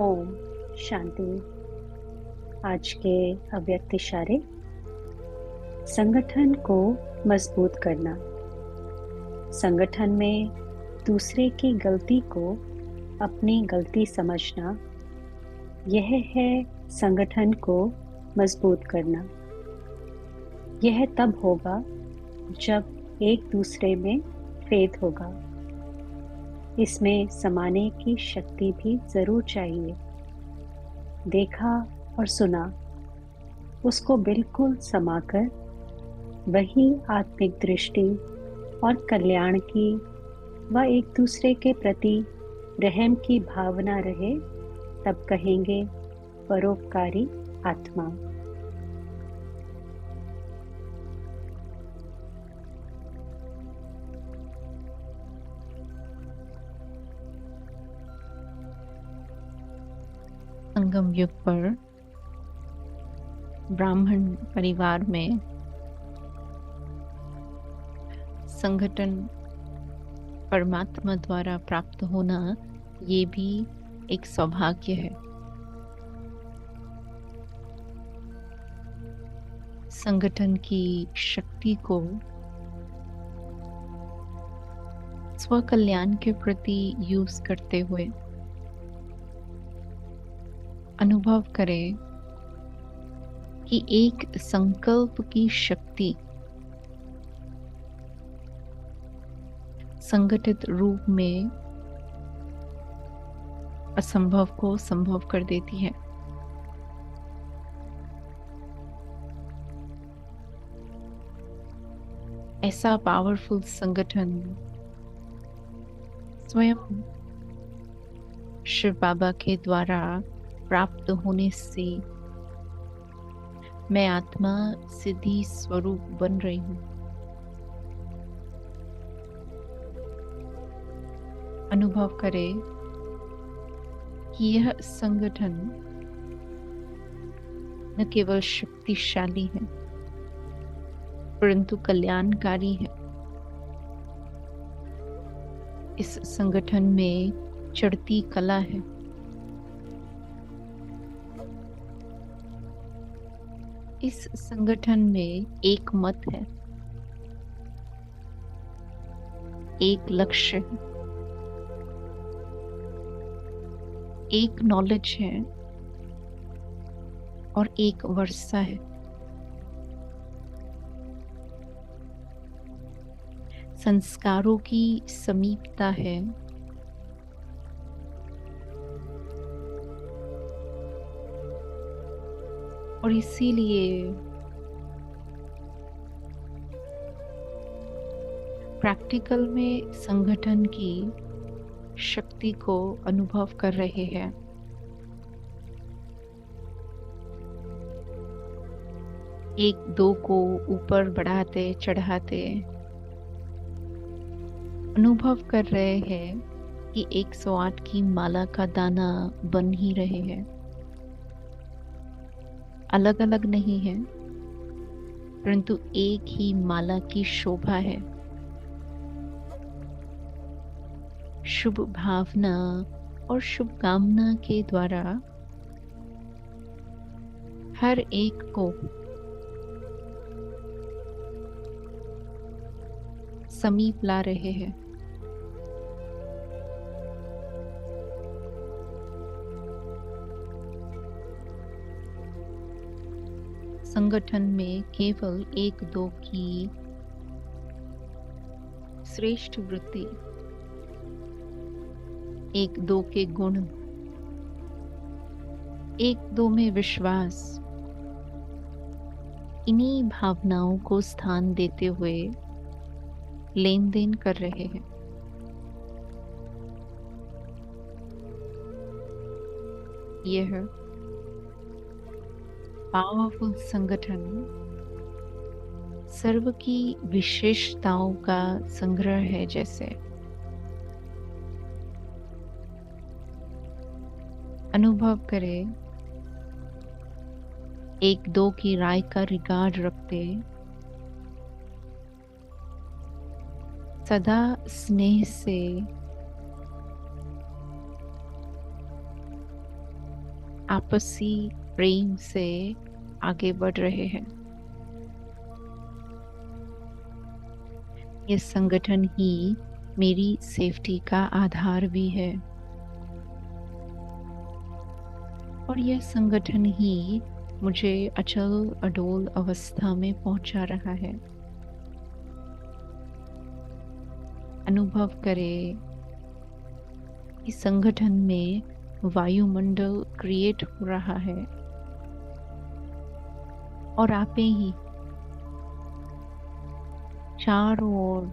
ओम शांति। आज के अव्यक्त इशारे। संगठन को मजबूत करना। संगठन में दूसरे की गलती को अपनी गलती समझना, यह है संगठन को मजबूत करना। यह तब होगा जब एक दूसरे में फेथ होगा। इसमें समाने की शक्ति भी जरूर चाहिए। देखा और सुना, उसको बिल्कुल समाकर वही आत्मिक दृष्टि और कल्याण की व एक दूसरे के प्रति रहम की भावना रहे, तब कहेंगे परोपकारी आत्मा। संगम युग पर ब्राह्मण परिवार में संगठन परमात्मा द्वारा प्राप्त होना ये भी एक सौभाग्य है। संगठन की शक्ति को स्वकल्याण के प्रति यूज करते हुए अनुभव करें कि एक संकल्प की शक्ति संगठित रूप में असंभव को संभव कर देती है। ऐसा पावरफुल संगठन स्वयं शिव बाबा के द्वारा प्राप्त होने से मैं आत्मा सिद्धि स्वरूप बन रही हूँ। अनुभव करें कि यह संगठन न केवल शक्तिशाली है परंतु कल्याणकारी है। इस संगठन में चढ़ती कला है। इस संगठन में एक मत है, एक लक्ष्य है, एक नॉलेज है और एक वर्षा है। संस्कारों की समीपता है और इसीलिए प्रैक्टिकल में संगठन की शक्ति को अनुभव कर रहे हैं। एक दो को ऊपर बढ़ाते चढ़ाते अनुभव कर रहे हैं कि 108 की माला का दाना बन ही रहे हैं। अलग अलग नहीं है परंतु एक ही माला की शोभा है। शुभ भावना और शुभकामना के द्वारा हर एक को समीप ला रहे हैं। संगठन में केवल एक दो की श्रेष्ठ वृत्ति, एक दो के गुण, एक दो में विश्वास, इन्हीं भावनाओं को स्थान देते हुए लेन देन कर रहे हैं। यह पावरफुल संगठन सर्व की विशेषताओं का संग्रह है। जैसे अनुभव करें, एक दो की राय का रिगार्ड रखते सदा स्नेह से आपसी प्रेम से आगे बढ़ रहे हैं। ये संगठन ही मेरी सेफ्टी का आधार भी है और यह संगठन ही मुझे अचल अडोल अवस्था में पहुंचा रहा है। अनुभव करें कि संगठन में वायुमंडल क्रिएट हो रहा है और आपे ही चारों ओर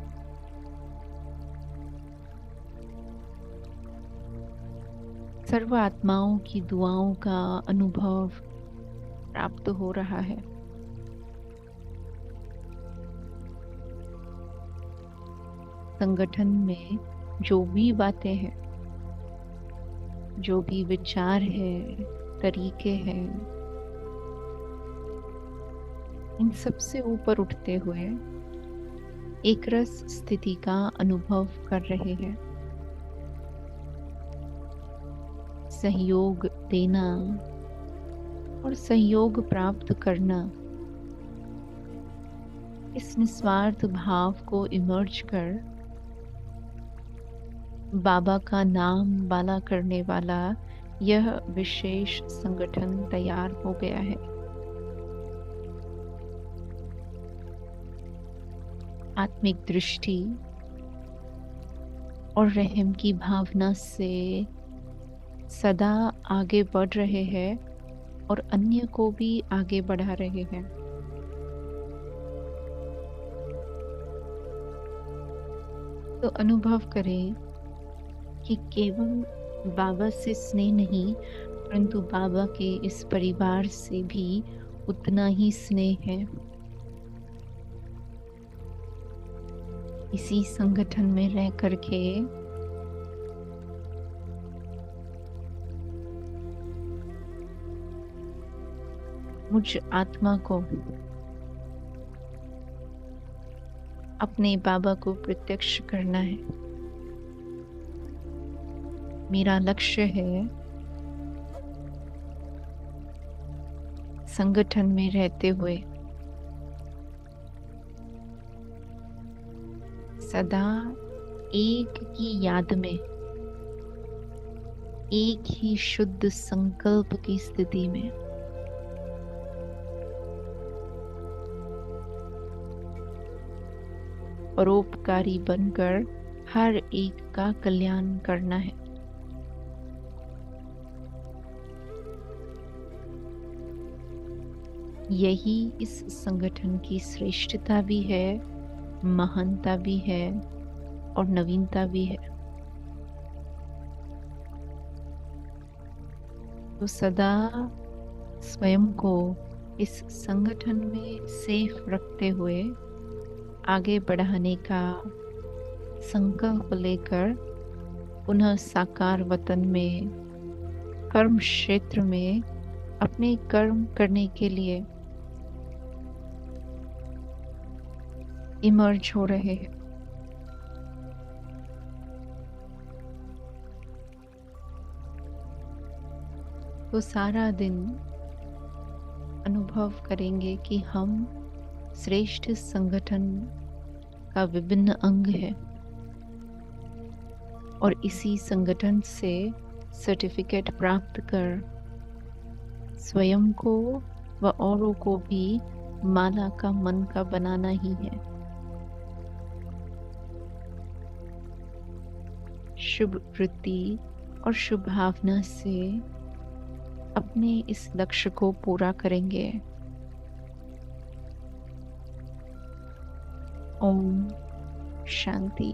सर्व आत्माओं की दुआओं का अनुभव प्राप्त हो रहा है। संगठन में जो भी बातें हैं, जो भी विचार है, तरीके हैं, इन सब से ऊपर उठते हुए एक रस स्थिति का अनुभव कर रहे हैं। सहयोग देना और सहयोग प्राप्त करना, इस निस्वार्थ भाव को इमर्ज कर बाबा का नाम बाला करने वाला यह विशेष संगठन तैयार हो गया है। आत्मिक दृष्टि और रहम की भावना से सदा आगे बढ़ रहे हैं और अन्य को भी आगे बढ़ा रहे हैं। तो अनुभव करें कि केवल बाबा से स्नेह नहीं, परंतु बाबा के इस परिवार से भी उतना ही स्नेह है। इसी संगठन में रह करके मुझ आत्मा को अपने बाबा को प्रत्यक्ष करना है। मेरा लक्ष्य है संगठन में रहते हुए सदा एक की याद में, एक ही शुद्ध संकल्प की स्थिति में परोपकारी बनकर हर एक का कल्याण करना है। यही इस संगठन की श्रेष्ठता भी है, महानता भी है और नवीनता भी है। तो सदा स्वयं को इस संगठन में सेफ रखते हुए आगे बढ़ाने का संकल्प लेकर पुनः साकार वतन में, कर्म क्षेत्र में अपने कर्म करने के लिए इमर्ज हो रहे हैं। तो सारा दिन अनुभव करेंगे कि हम श्रेष्ठ संगठन का विभिन्न अंग है और इसी संगठन से सर्टिफिकेट प्राप्त कर स्वयं को व औरों को भी माला का मन का बनाना ही है। शुभ वृत्ति और शुभ भावना से अपने इस लक्ष्य को पूरा करेंगे। ओम शांति।